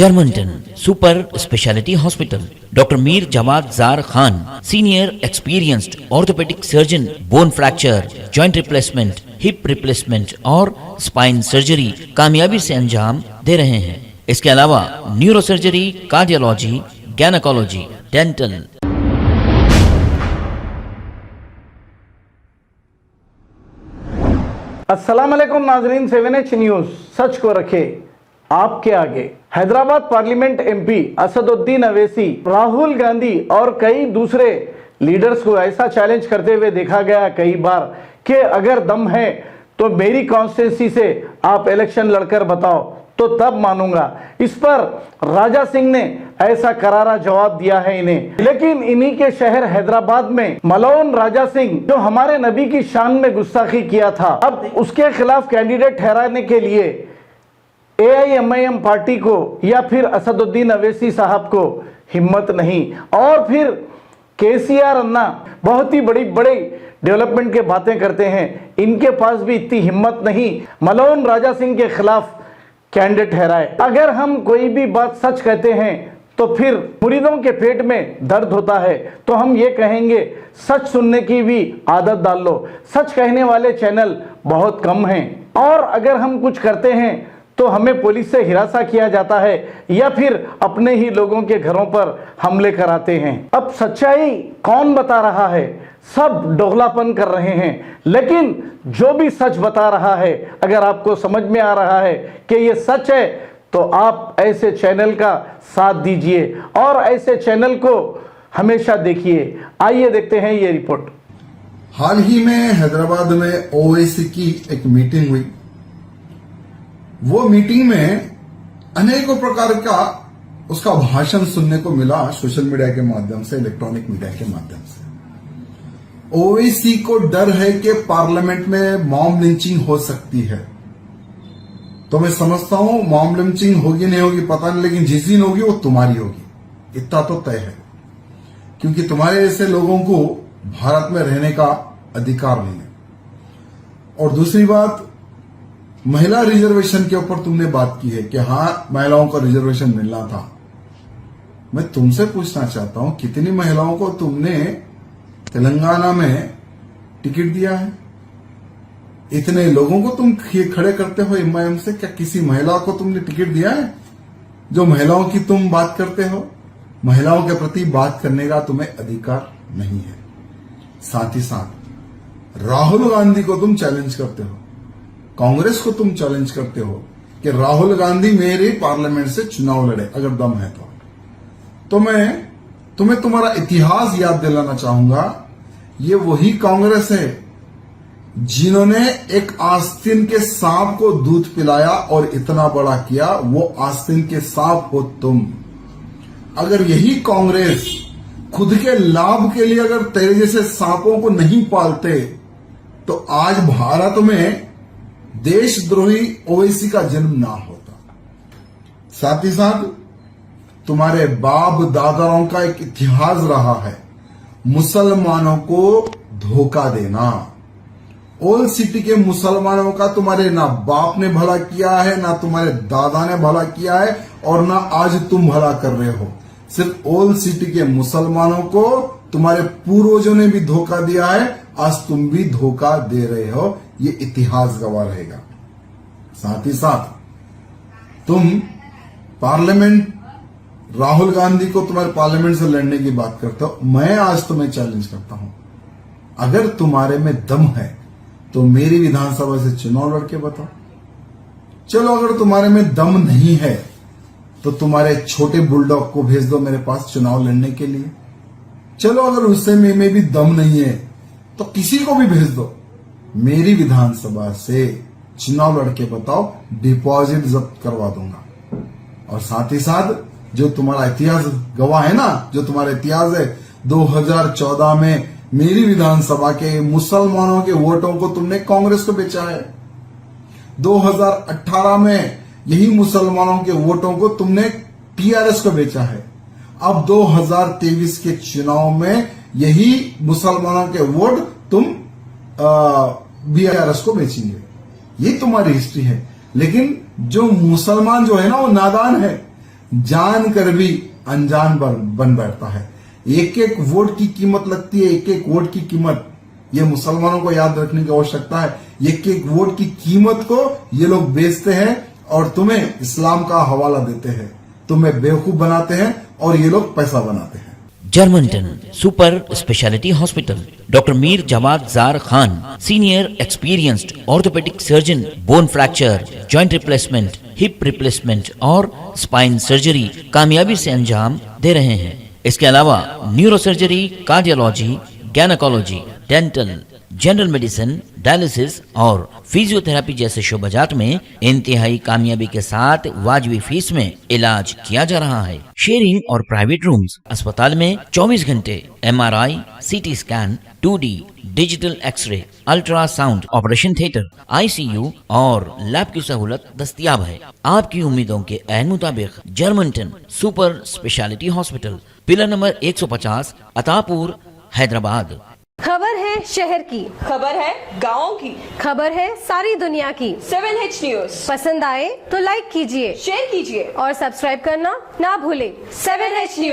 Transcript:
Germantown Super Speciality Hospital. Dr. Mir Jawad Zar Khan, Senior Experienced Orthopedic Surgeon, Bone Fracture, Joint Replacement, Hip Replacement और Spine Surgery कामयाबी से अंजाम दे रहे हैं। इसके अलावा neuro surgery, cardiology, gynaecology, dental. अस्सलाम वालेकुम नाजरीन, 7H न्यूज सच को रखे आपके आगे। हैदराबाद पार्लियामेंट एमपी असदुद्दीन अवैसी, राहुल गांधी और कई दूसरे लीडर्स को ऐसा चैलेंज करते हुए देखा गया कई बार कि अगर दम है तो मेरी कॉन्स्टिट्यूंसी से आप इलेक्शन लड़कर बताओ तो तब मानूंगा। इस पर राजा सिंह ने ऐसा करारा जवाब दिया है इन्हें। लेकिन इन्हीं के शहर हैदराबाद में मलौन राजा सिंह, जो हमारे नबी की शान में गुस्ताखी किया था, अब उसके खिलाफ कैंडिडेट ठहराने के लिए AIMIM पार्टी को या फिर असदुद्दीन अवैसी साहब को हिम्मत नहीं। और फिर KCR अन्ना बहुत ही बड़ी डेवलपमेंट के बातें करते हैं, इनके पास भी इतनी हिम्मत नहीं मलौन राजा सिंह के खिलाफ कैंडिडेट ठहराए। अगर हम कोई भी बात सच कहते हैं तो फिर मुरीदों के पेट में दर्द होता है, तो हम ये कहेंगे सच सुनने की भी आदत डाल लो। सच कहने वाले चैनल बहुत कम हैं, और अगर हम कुछ करते हैं तो हमें पुलिस से हिरासा किया जाता है या फिर अपने ही लोगों के घरों पर हमले कराते हैं। अब सच्चाई कौन बता रहा है? सब दोगलापन कर रहे हैं। लेकिन जो भी सच बता रहा है, अगर आपको समझ में आ रहा है कि ये सच है, तो आप ऐसे चैनल का साथ दीजिए और ऐसे चैनल को हमेशा देखिए। आइए देखते हैं ये रिपोर्ट। हाल ही में हैदराबाद में ओवैसी की एक मीटिंग हुई। वो मीटिंग में अनेकों प्रकार का उसका भाषण सुनने को मिला, सोशल मीडिया के माध्यम से, इलेक्ट्रॉनिक मीडिया के माध्यम से। ओवैसी को डर है कि पार्लियामेंट में मॉब लिंचिंग हो सकती है। तो मैं समझता हूं मॉब लिंचिंग होगी नहीं होगी पता नहीं, लेकिन जिस दिन होगी वो तुम्हारी होगी, इतना तो तय है। क्योंकि तुम्हारे ऐसे लोगों को भारत में रहने का अधिकार नहीं है। और दूसरी बात, महिला रिजर्वेशन के ऊपर तुमने बात की है कि हां महिलाओं को रिजर्वेशन मिलना था। मैं तुमसे पूछना चाहता हूं कितनी महिलाओं को तुमने तेलंगाना में टिकट दिया है? इतने लोगों को तुम खड़े करते हो MIM से, क्या किसी महिला को तुमने टिकट दिया है? जो महिलाओं की तुम बात करते हो, महिलाओं के प्रति बात करने का तुम्हें अधिकार नहीं है। साथ ही साथ राहुल गांधी को तुम चैलेंज करते हो, कांग्रेस को तुम चैलेंज करते हो कि राहुल गांधी मेरे पार्लियामेंट से चुनाव लड़े अगर दम है तो मैं तुम्हें तुम्हारा इतिहास याद दिलाना चाहूंगा। ये वही कांग्रेस है जिन्होंने एक आस्तीन के सांप को दूध पिलाया और इतना बड़ा किया। वो आस्तीन के सांप हो तुम। अगर यही कांग्रेस खुद के लाभ के लिए अगर तेरे जैसे सांपों को नहीं पालते तो आज भारत में देशद्रोही ओवैसी का जन्म ना होता। साथ ही साथ तुम्हारे बाप दादाओं का एक इतिहास रहा है मुसलमानों को धोखा देना। ओल्ड सिटी के मुसलमानों का तुम्हारे ना बाप ने भला किया है, ना तुम्हारे दादा ने भला किया है, और ना आज तुम भला कर रहे हो। सिर्फ ओल्ड सिटी के मुसलमानों को तुम्हारे पूर्वजों ने भी धोखा दिया है, आज तुम भी धोखा दे रहे हो। ये इतिहास गवाह रहेगा। साथ ही साथ तुम पार्लियामेंट, राहुल गांधी को तुम्हारे पार्लियामेंट से लड़ने की बात करते हो। मैं आज तुम्हें चैलेंज करता हूं, अगर तुम्हारे में दम है तो मेरी विधानसभा से चुनाव लड़के बताओ। चलो अगर तुम्हारे में दम नहीं है तो तुम्हारे छोटे बुलडॉग को भेज दो मेरे पास चुनाव लड़ने के लिए। चलो अगर उससे में भी दम नहीं है तो किसी को भी भेज दो, मेरी विधानसभा से चुनाव लड़के बताओ, डिपॉजिट जब्त करवा दूंगा। और साथ ही साथ जो तुम्हारा इतिहास गवाह है ना, जो तुम्हारा इतिहास है 2014 में मेरी विधानसभा के मुसलमानों के वोटों को तुमने कांग्रेस को बेचा है। 2018 में यही मुसलमानों के वोटों को तुमने TRS को बेचा है। अब 2023 के चुनाव में यही मुसलमानों के वोट तुम BRS को बेचेंगे। ये तुम्हारी हिस्ट्री है। लेकिन जो मुसलमान जो है ना वो नादान है, जानकर भी अनजान बन बैठता है। एक एक वोट की कीमत लगती है, एक एक वोट की कीमत ये मुसलमानों को याद रखने की आवश्यकता है। एक एक वोट की कीमत को ये लोग बेचते हैं और तुम्हें इस्लाम का हवाला देते हैं, तुम्हें बेवकूफ बनाते हैं और ये लोग पैसा बनाते हैं। जर्मनटन super speciality hospital, doctor Mir Jamat Zar Khan, senior experienced orthopaedic surgeon, bone fracture, joint replacement, hip replacement और स्पाइन सर्जरी कामयाबी से अंजाम दे रहे हैं। इसके अलावा neurosurgery, cardiology, gynaecology, dental, general medicine, dialysis और फिजियोथेरेपी जैसे शोबाजात में इंतहाई कामयाबी के साथ वाजबी फीस में इलाज किया जा रहा है। शेयरिंग और प्राइवेट रूम्स, अस्पताल में 24 घंटे MRI, CT scan, 2D digital x-ray, ultrasound, operation theatre, ICU और लैब की सहूलत दस्तयाब है। आपकी उम्मीदों के ऐन मुताबिक Germanten super speciality hospital, pillar number 150, Attapur, Hyderabad. खबर है शहर की, खबर है गाँव की, खबर है सारी दुनिया की। 7H न्यूज पसंद आए तो लाइक कीजिए, शेयर कीजिए और सब्सक्राइब करना ना भूलें। 7H news.